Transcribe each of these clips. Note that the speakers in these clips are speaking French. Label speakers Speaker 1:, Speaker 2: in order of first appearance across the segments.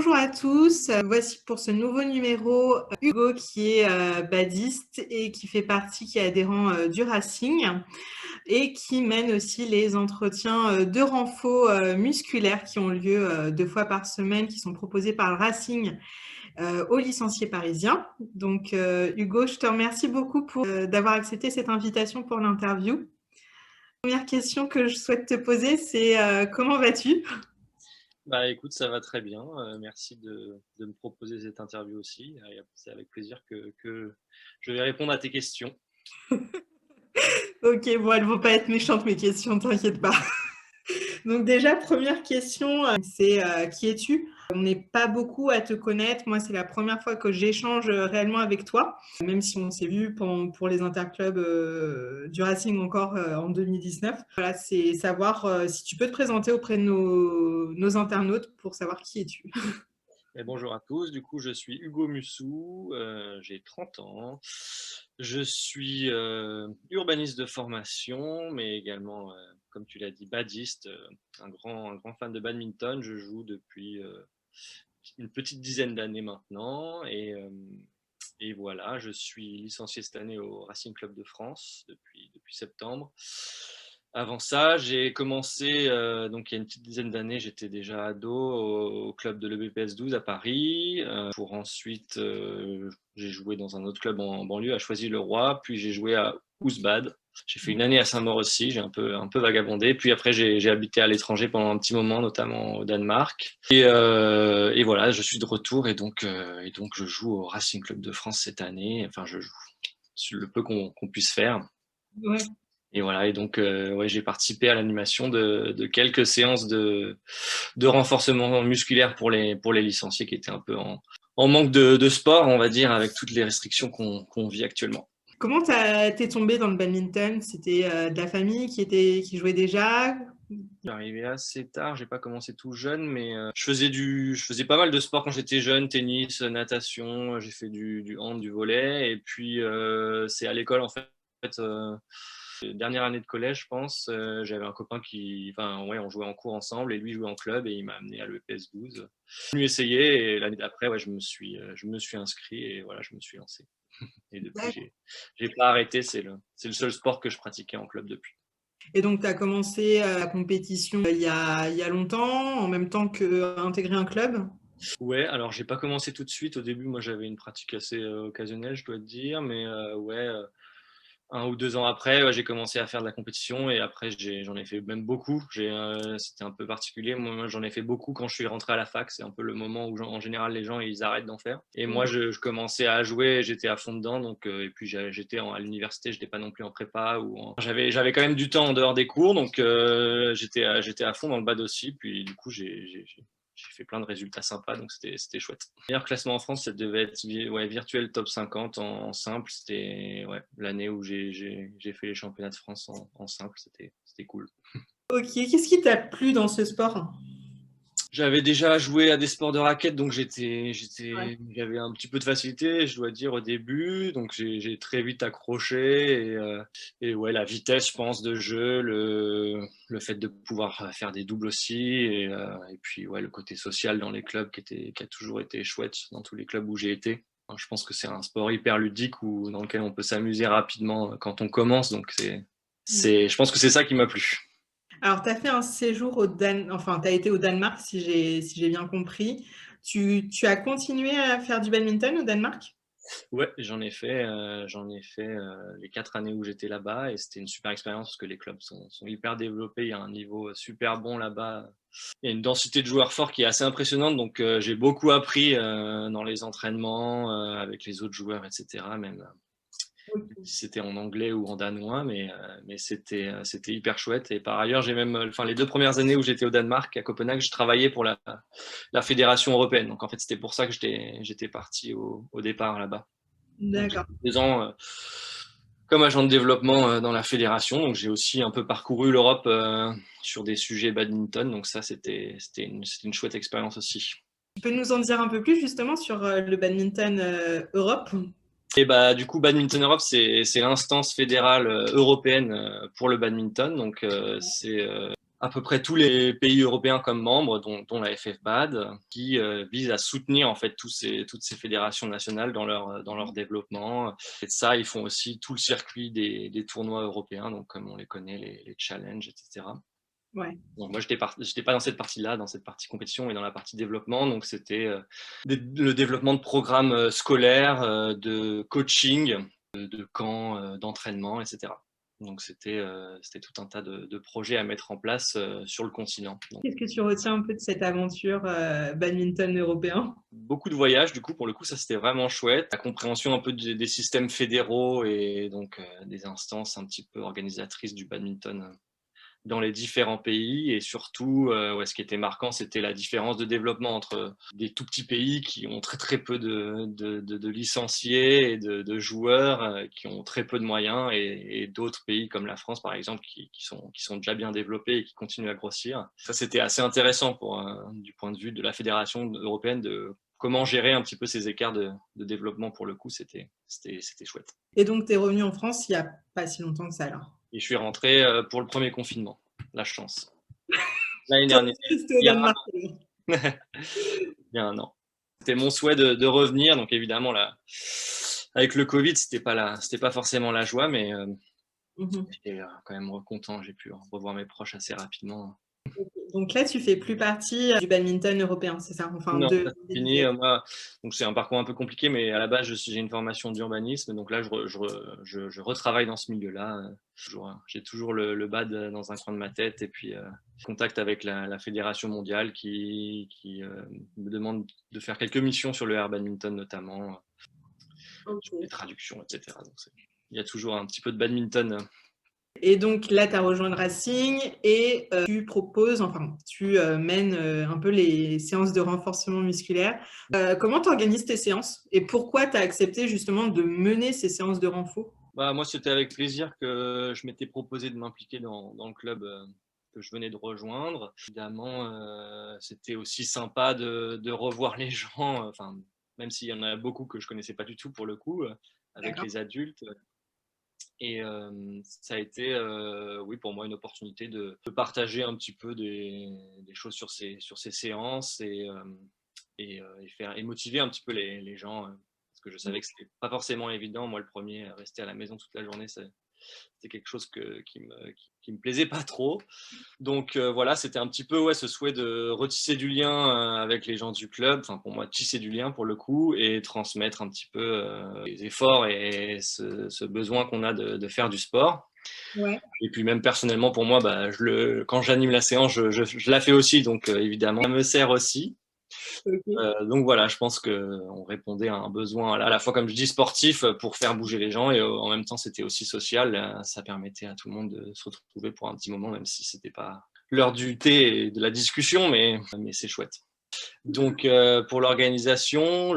Speaker 1: Bonjour à tous, voici pour ce nouveau numéro Hugo qui est badiste et qui est adhérent du Racing et qui mène aussi les entretiens de renfort musculaires qui ont lieu 2 fois par semaine, qui sont proposés par le Racing aux licenciés parisiens. Donc Hugo, je te remercie beaucoup d'avoir accepté cette invitation pour l'interview. La première question que je souhaite te poser, c'est comment vas-tu ?
Speaker 2: Bah écoute, ça va très bien. Merci de me proposer cette interview aussi. C'est avec plaisir que je vais répondre à tes questions.
Speaker 1: Ok, bon, elles vont pas être méchantes mes questions, t'inquiète pas. Donc déjà, première question, c'est qui es-tu? On n'est pas beaucoup à te connaître. Moi, c'est la première fois que j'échange réellement avec toi, même si on s'est vu pour les interclubs du Racing encore en 2019. Voilà, c'est savoir si tu peux te présenter auprès de nos internautes pour savoir qui es-tu.
Speaker 2: Et bonjour à tous. Du coup, je suis Hugo Mussou, j'ai 30 ans. Je suis urbaniste de formation, mais également, comme tu l'as dit, badiste, un grand fan de badminton. Je joue depuis une petite dizaine d'années maintenant. Et voilà, je suis licencié cette année au Racing Club de France depuis septembre. Avant ça, j'ai commencé, donc il y a une petite dizaine d'années, j'étais déjà ado au club de l'EBPS 12 à Paris. Pour ensuite, j'ai joué dans un autre club en banlieue, à Choisy-le-Roi. Puis j'ai joué à Ousbad. J'ai fait une année à Saint-Maur aussi, j'ai un peu vagabondé. Puis après, j'ai habité à l'étranger pendant un petit moment, notamment au Danemark. Et voilà, je suis de retour et donc je joue au Racing Club de France cette année. Enfin, je joue sur le peu qu'on puisse faire.
Speaker 1: Ouais.
Speaker 2: Et voilà, et donc ouais, j'ai participé à l'animation de quelques séances de renforcement musculaire pour les licenciés qui étaient un peu en manque de sport, on va dire, avec toutes les restrictions qu'on vit actuellement.
Speaker 1: Comment t'es tombé dans le badminton? C'était de la famille qui jouait déjà?
Speaker 2: Je suis arrivé assez tard, j'ai pas commencé tout jeune, mais je faisais pas mal de sport quand j'étais jeune, tennis, natation, j'ai fait du hand, du volley, et puis c'est à l'école en fait. Dernière année de collège, je pense, j'avais un copain enfin ouais, on jouait en cours ensemble et lui jouait en club et il m'a amené à l'EPS 12. Je suis venu essayer et l'année d'après, ouais, je me suis inscrit et voilà, je me suis lancé. Et depuis, j'ai pas arrêté. C'est le seul sport que je pratiquais en club depuis.
Speaker 1: Et donc, tu as commencé la compétition il y a longtemps, en même temps qu'intégrer un club?
Speaker 2: Ouais, alors j'ai pas commencé tout de suite. Au début, moi, j'avais une pratique assez occasionnelle, je dois te dire, mais ouais, 1 ou 2 ans après, ouais, j'ai commencé à faire de la compétition et après j'en ai fait même beaucoup. C'était un peu particulier. Moi, j'en ai fait beaucoup quand je suis rentré à la fac. C'est un peu le moment où en général les gens ils arrêtent d'en faire. Et moi, je commençais à jouer, j'étais à fond dedans. Donc et puis j'étais à l'université, j'étais pas non plus en prépa J'avais quand même du temps en dehors des cours, donc j'étais à fond dans le bad aussi. Puis du coup j'ai fait plein de résultats sympas, donc c'était chouette. Le meilleur classement en France, ça devait être ouais, virtuel top 50 en simple. C'était ouais, l'année où j'ai fait les championnats de France en simple. C'était cool.
Speaker 1: Ok, qu'est-ce qui t'a plu dans ce sport?
Speaker 2: J'avais déjà joué à des sports de raquettes, donc
Speaker 1: Ouais.
Speaker 2: j'avais un petit peu de facilité, je dois dire, au début. Donc j'ai très vite accroché et ouais, la vitesse, je pense, de jeu, le fait de pouvoir faire des doubles aussi et puis ouais, le côté social dans les clubs qui a toujours été chouette dans tous les clubs où j'ai été. Enfin, je pense que c'est un sport hyper ludique dans lequel on peut s'amuser rapidement quand on commence. Donc je pense que c'est ça qui m'a plu.
Speaker 1: Alors, tu as fait un séjour enfin, tu as été au Danemark, si j'ai bien compris. Tu as continué à faire du badminton au Danemark?
Speaker 2: Ouais, j'en ai fait les 4 années où j'étais là-bas et c'était une super expérience parce que les clubs sont hyper développés, il y a un niveau super bon là-bas. Il y a une densité de joueurs forts qui est assez impressionnante, donc j'ai beaucoup appris dans les entraînements avec les autres joueurs, etc. Même si c'était en anglais ou en danois, mais c'était hyper chouette. Et par ailleurs, j'ai même, enfin les 2 premières années où j'étais au Danemark, à Copenhague, je travaillais pour la fédération européenne. Donc en fait, c'était pour ça que j'étais parti au départ là-bas. Donc, j'ai
Speaker 1: D'accord.
Speaker 2: fait 2 ans comme agent de développement dans la fédération. Donc, j'ai aussi un peu parcouru l'Europe sur des sujets badminton. Donc, ça, c'était une chouette expérience aussi.
Speaker 1: Tu peux nous en dire un peu plus justement sur le badminton Europe?
Speaker 2: Et bah, du coup, Badminton Europe, c'est l'instance fédérale européenne pour le badminton. Donc, c'est à peu près tous les pays européens comme membres, dont la FFBAD, qui vise à soutenir en fait toutes ces fédérations nationales dans leur développement. Et de ça, ils font aussi tout le circuit des tournois européens, donc comme on les connaît, les challenges, etc.
Speaker 1: Ouais.
Speaker 2: Donc moi, j'étais pas dans cette partie-là, dans cette partie compétition, mais dans la partie développement. Donc c'était le développement de programmes scolaires, de coaching, de camps d'entraînement, etc. Donc c'était tout un tas de projets à mettre en place sur le continent. Donc,
Speaker 1: Qu'est-ce que tu retiens un peu de cette aventure badminton européen?
Speaker 2: beaucoup de voyages, du coup, pour le coup, ça c'était vraiment chouette. La compréhension un peu des systèmes fédéraux et donc des instances un petit peu organisatrices du badminton dans les différents pays, et surtout, ce qui était marquant, c'était la différence de développement entre des tout petits pays qui ont très très peu de licenciés et de joueurs, qui ont très peu de moyens, et d'autres pays comme la France par exemple qui sont déjà bien développés et qui continuent à grossir. Ça, c'était assez intéressant du point de vue de la fédération européenne, de comment gérer un petit peu ces écarts de développement. Pour le coup, c'était chouette.
Speaker 1: Et donc, tu es revenu en France il n'y a pas si longtemps que ça, alors?
Speaker 2: Et je suis rentré pour le premier confinement. La chance. L'année
Speaker 1: Toi
Speaker 2: dernière.
Speaker 1: aussi, c'était au
Speaker 2: Il y a un
Speaker 1: Danemark.
Speaker 2: an. Il y a un an. C'était mon souhait de revenir. Donc évidemment, là, avec le Covid, c'était pas forcément la joie, mais j'étais quand même content. J'ai pu revoir mes proches assez rapidement.
Speaker 1: Donc là, tu fais plus partie du badminton européen, c'est ça? Enfin,
Speaker 2: Non,
Speaker 1: de
Speaker 2: ça c'est fini. Moi, donc c'est un parcours un peu compliqué, mais à la base, j'ai une formation d'urbanisme. Donc là, je retravaille dans ce milieu-là. J'ai toujours le bad dans un coin de ma tête, et puis contact avec la fédération mondiale qui me demande de faire quelques missions sur le air badminton notamment, sur les
Speaker 1: Ok.
Speaker 2: traductions, etc. Donc il y a toujours un petit peu de badminton.
Speaker 1: Et donc là, tu as rejoint le Racing et tu proposes, enfin, tu mènes un peu les séances de renforcement musculaire. Comment tu organises tes séances et pourquoi tu as accepté justement de mener ces séances de renfort?
Speaker 2: Bah, moi, c'était avec plaisir que je m'étais proposé de m'impliquer dans le club que je venais de rejoindre. Évidemment, c'était aussi sympa de revoir les gens, enfin, même s'il y en a beaucoup que je connaissais pas du tout pour le coup, avec
Speaker 1: D'accord.
Speaker 2: les adultes. Et ça a été, oui, pour moi, une opportunité de partager un petit peu des choses sur ces séances, et motiver un petit peu les gens, parce que je savais que c'était pas forcément évident. Moi, le premier, rester à la maison toute la journée, c'était quelque chose qui me plaisait pas trop. Donc voilà, c'était un petit peu, ouais, ce souhait de retisser du lien avec les gens du club. Enfin, pour moi, tisser du lien pour le coup, et transmettre un petit peu les efforts et ce besoin qu'on a de faire du sport.
Speaker 1: Ouais.
Speaker 2: Et puis même personnellement, pour moi, bah, quand j'anime la séance, je la fais aussi, donc évidemment, ça me sert aussi.
Speaker 1: Ok.
Speaker 2: Donc voilà, je pense qu'on répondait à un besoin à la fois, comme je dis, sportif, pour faire bouger les gens, et en même temps, c'était aussi social. Ça permettait à tout le monde de se retrouver pour un petit moment, même si c'était pas l'heure du thé et de la discussion, mais c'est chouette. Donc pour l'organisation,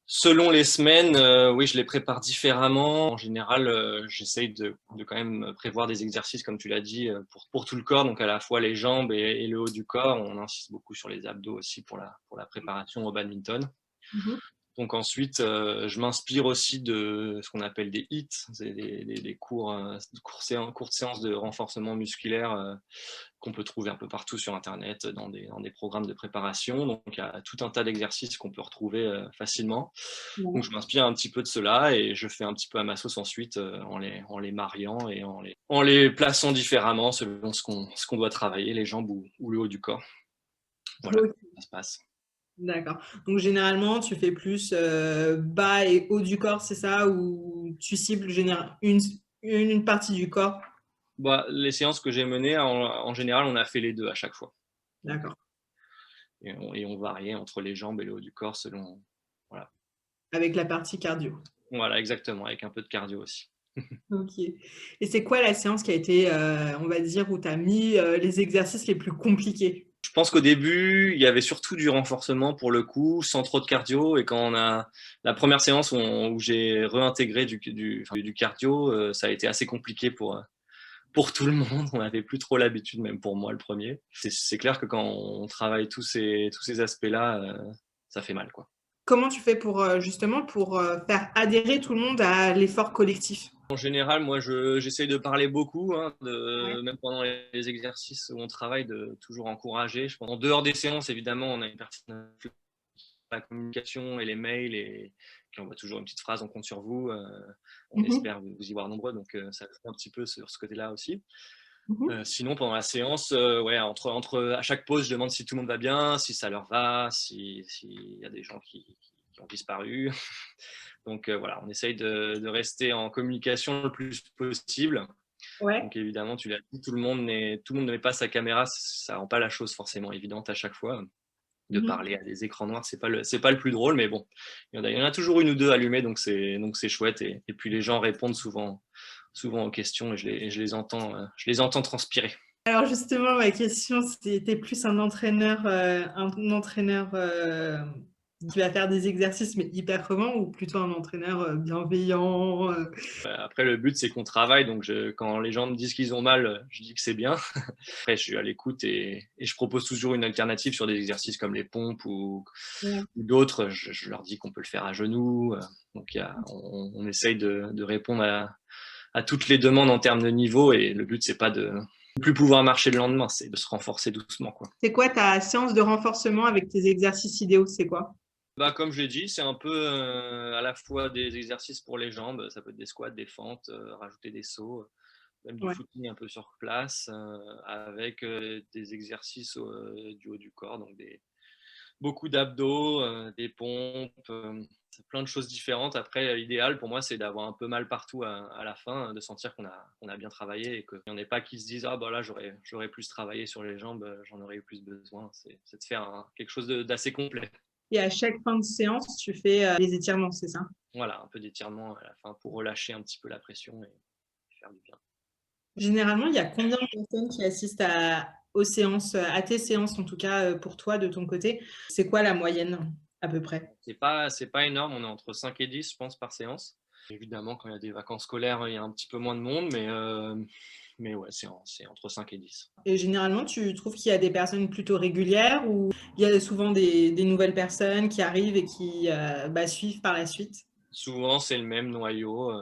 Speaker 2: selon les semaines, oui, je les prépare différemment. En général, j'essaye de quand même prévoir des exercices, comme tu l'as dit, pour tout le corps, donc à la fois les jambes et le haut du corps. On insiste beaucoup sur les abdos aussi pour la préparation au badminton.
Speaker 1: Mhm.
Speaker 2: Donc ensuite, je m'inspire aussi de ce qu'on appelle des HIIT, c'est des courtes séances de renforcement musculaire qu'on peut trouver un peu partout sur Internet, dans des programmes de préparation. Donc il y a tout un tas d'exercices qu'on peut retrouver facilement.
Speaker 1: Ouais.
Speaker 2: Donc je m'inspire un petit peu de cela, et je fais un petit peu à ma sauce ensuite, en les mariant et en les plaçant différemment selon ce qu'on doit travailler, les jambes ou le haut du corps. Voilà,
Speaker 1: Ok.
Speaker 2: ça se passe.
Speaker 1: D'accord. Donc généralement, tu fais plus bas et haut du corps, c'est ça? Ou tu cibles une partie du corps?
Speaker 2: Bah, les séances que j'ai menées, en général, on a fait les deux à chaque fois. Donc,
Speaker 1: D'accord.
Speaker 2: et on variait entre les jambes et le haut du corps selon. Voilà,
Speaker 1: Avec la partie cardio.
Speaker 2: voilà, exactement, avec un peu de cardio aussi.
Speaker 1: Ok. Et c'est quoi la séance qui a été, on va dire, où tu as mis les exercices les plus compliqués?
Speaker 2: Je pense qu'au début, il y avait surtout du renforcement pour le coup, sans trop de cardio. Et quand on a la première séance où j'ai réintégré du cardio, ça a été assez compliqué pour tout le monde. On n'avait plus trop l'habitude, même pour moi le premier. C'est clair que quand on travaille tous ces aspects-là, ça fait mal, quoi.
Speaker 1: Comment tu fais pour justement pour faire adhérer tout le monde à l'effort collectif?
Speaker 2: En général, moi, j'essaye de parler beaucoup, hein,
Speaker 1: Ouais.
Speaker 2: même pendant les exercices où on travaille, de toujours encourager. Je pense. En dehors des séances, évidemment, on a une partie de la communication et les mails, et puis on voit toujours une petite phrase, on compte sur vous, on
Speaker 1: Mhm.
Speaker 2: espère vous y voir nombreux, donc ça joue un petit peu sur ce côté-là aussi.
Speaker 1: Mhm.
Speaker 2: Sinon, pendant la séance, ouais, à chaque pause, je demande si tout le monde va bien, si ça leur va, s'il y a des gens qui ont disparu. Donc voilà, on essaye de rester en communication le plus possible.
Speaker 1: Ouais.
Speaker 2: Donc évidemment, tu l'as dit, tout le monde ne met pas sa caméra, ça rend pas la chose forcément évidente à chaque fois. De
Speaker 1: Mhm.
Speaker 2: parler à des écrans noirs, c'est pas le plus drôle, mais bon, il y en a toujours une ou deux allumées, donc c'est chouette. Et puis les gens répondent souvent aux questions, et je les entends transpirer.
Speaker 1: Alors justement, ma question, c'était plus un entraîneur qui va faire des exercices mais hyper comment, ou plutôt un entraîneur bienveillant
Speaker 2: Après, le but, c'est qu'on travaille, donc quand les gens me disent qu'ils ont mal, je dis que c'est bien. Après, je suis à l'écoute, et je propose toujours une alternative sur des exercices comme les pompes
Speaker 1: Ouais.
Speaker 2: ou d'autres. Je leur dis qu'on peut le faire à genoux. Donc on essaye de répondre à toutes les demandes en termes de niveau, et le but, c'est pas de ne plus pouvoir marcher le lendemain, c'est de se renforcer doucement, quoi.
Speaker 1: C'est quoi ta séance de renforcement avec tes exercices idéaux? C'est quoi?
Speaker 2: Bah, comme je l'ai dit, c'est un peu à la fois des exercices pour les jambes, ça peut être des squats, des fentes, rajouter des sauts, même du
Speaker 1: Ouais.
Speaker 2: footing un peu sur place, avec des exercices du haut du corps, donc beaucoup d'abdos, des pompes, c'est plein de choses différentes. Après, l'idéal pour moi, c'est d'avoir un peu mal partout à la fin, de sentir qu'on a bien travaillé, et qu'il n'y en ait pas qui se disent ah bah là j'aurais plus travaillé sur les jambes, j'en aurais eu plus besoin. C'est de faire quelque chose d'assez complet.
Speaker 1: Et à chaque fin de séance, tu fais les étirements, c'est ça?
Speaker 2: Voilà, un peu d'étirement à la fin pour relâcher un petit peu la pression et faire du bien.
Speaker 1: Généralement, il y a combien de personnes qui assistent aux séances, à tes séances en tout cas pour toi de ton côté? C'est quoi la moyenne à peu près?
Speaker 2: C'est pas énorme, on est entre 5 et 10, je pense, par séance. Évidemment, quand il y a des vacances scolaires, il y a un petit peu moins de monde, mais ouais, c'est entre 5 et 10.
Speaker 1: Et généralement, tu trouves qu'il y a des personnes plutôt régulières ou il y a souvent des nouvelles personnes qui arrivent et qui suivent par la suite?
Speaker 2: Souvent, c'est le même noyau,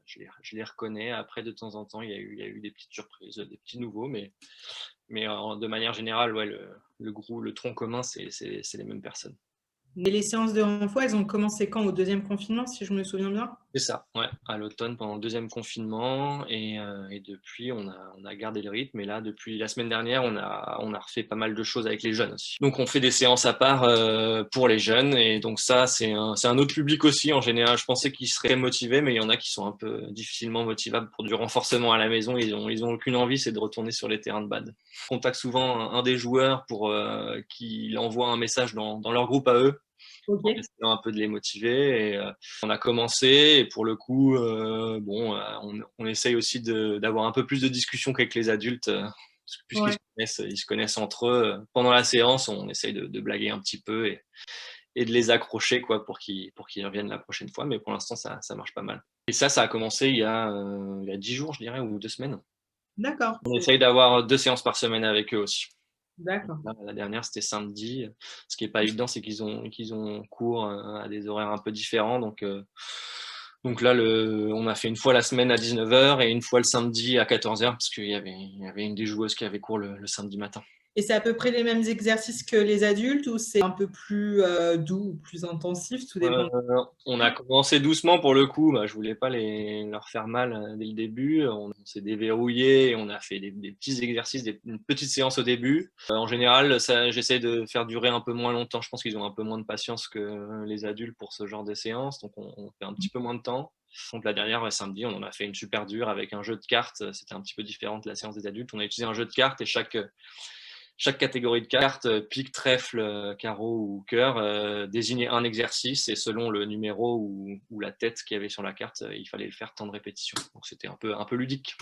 Speaker 2: je les reconnais. Après, de temps en temps, il y a eu des petites surprises, des petits nouveaux, mais de manière générale, ouais, le tronc commun, c'est les mêmes personnes.
Speaker 1: Mais les séances de renfort, elles ont commencé quand? Au deuxième confinement, si je me souviens bien?
Speaker 2: C'est ça, ouais, à l'automne pendant le deuxième confinement, et depuis on a gardé le rythme, et là depuis la semaine dernière on a refait pas mal de choses avec les jeunes aussi. Donc on fait des séances à part pour les jeunes, et donc ça c'est un autre public aussi. En général, je pensais qu'ils seraient motivés, mais il y en a qui sont un peu difficilement motivables pour du renforcement à la maison. Ils ont aucune envie, c'est de retourner sur les terrains de bad. Je contacte souvent un des joueurs pour qu'il envoie un message dans leur groupe à eux, en
Speaker 1: Ok.
Speaker 2: essayant un peu de les motiver. Et on a commencé, et pour le coup, on essaye aussi d'avoir un peu plus de discussion qu'avec les adultes,
Speaker 1: Ouais.
Speaker 2: ils se connaissent entre eux. Pendant la séance, on essaye de blaguer un petit peu, et de les accrocher, quoi, pour qu'ils reviennent la prochaine fois. Mais pour l'instant, ça marche pas mal. Et ça a commencé il y a 10 jours, je dirais, ou 2 semaines.
Speaker 1: D'accord.
Speaker 2: On essaye d'avoir 2 séances par semaine avec eux aussi.
Speaker 1: D'accord.
Speaker 2: Là, la dernière, c'était samedi. Ce qui n'est pas évident, c'est qu'ils ont cours à des horaires un peu différents. Donc là, on a fait une fois la semaine à 19h et une fois le samedi à 14h, parce il y avait une des joueuses qui avait cours le samedi matin.
Speaker 1: Et c'est à peu près les mêmes exercices que les adultes ou c'est un peu plus doux ou plus intensif? Tout dépend.
Speaker 2: On a commencé doucement pour le coup. Bah, je voulais pas leur faire mal dès le début. On s'est déverrouillé et on a fait des petits exercices, une petite séance au début. En général, j'essaie de faire durer un peu moins longtemps. Je pense qu'ils ont un peu moins de patience que les adultes pour ce genre de séance. Donc on fait un petit peu moins de temps. Donc la dernière, samedi, on en a fait une super dure avec un jeu de cartes. C'était un petit peu différent de la séance des adultes. On a utilisé un jeu de cartes, et chaque catégorie de cartes, pique, trèfle, carreau ou cœur, désignait un exercice, et selon le numéro ou la tête qu'il y avait sur la carte, il fallait le faire tant de répétitions. Donc c'était un peu ludique.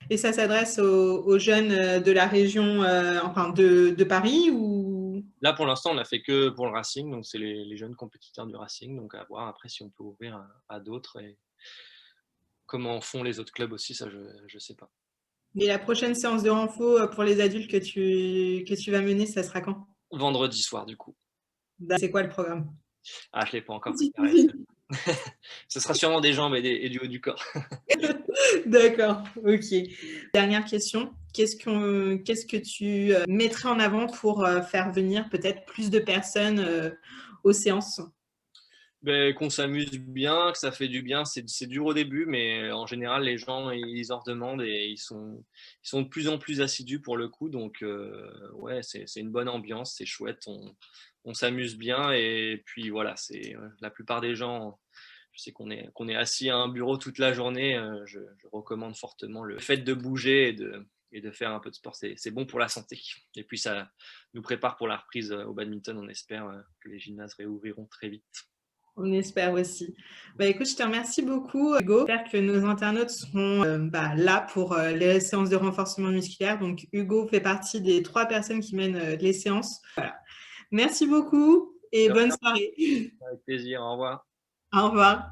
Speaker 1: Et ça s'adresse aux jeunes de la région, enfin de Paris ou...
Speaker 2: Là, pour l'instant, on n'a fait que pour le Racing, donc c'est les jeunes compétiteurs du Racing. Donc à voir après si on peut ouvrir à d'autres, et comment font les autres clubs aussi, ça je sais pas.
Speaker 1: Et la prochaine séance de renfo pour les adultes que tu vas mener, ça sera quand?
Speaker 2: Vendredi soir, du coup.
Speaker 1: C'est quoi le programme?
Speaker 2: Ah, je l'ai pas encore préparé. Ce sera sûrement des jambes et du haut du corps.
Speaker 1: D'accord, ok. Dernière question. Qu'est-ce que tu mettrais en avant pour faire venir peut-être plus de personnes aux séances?
Speaker 2: Qu'on s'amuse bien, que ça fait du bien. C'est dur au début, mais en général, les gens, ils en redemandent et ils sont de plus en plus assidus pour le coup. Donc, ouais, c'est une bonne ambiance, c'est chouette. On s'amuse bien et puis voilà, la plupart des gens. Je sais qu'on est assis à un bureau toute la journée. Je recommande fortement le fait de bouger et de faire un peu de sport. C'est bon pour la santé. Et puis, ça nous prépare pour la reprise au badminton. On espère que les gymnases réouvriront très vite.
Speaker 1: On espère aussi. Bah, écoute, je te remercie beaucoup, Hugo. J'espère que nos internautes seront là pour les séances de renforcement musculaire. Donc, Hugo fait partie des 3 personnes qui mènent les séances. Voilà. Merci beaucoup et bonne soirée.
Speaker 2: Avec plaisir. Au revoir.
Speaker 1: Au revoir.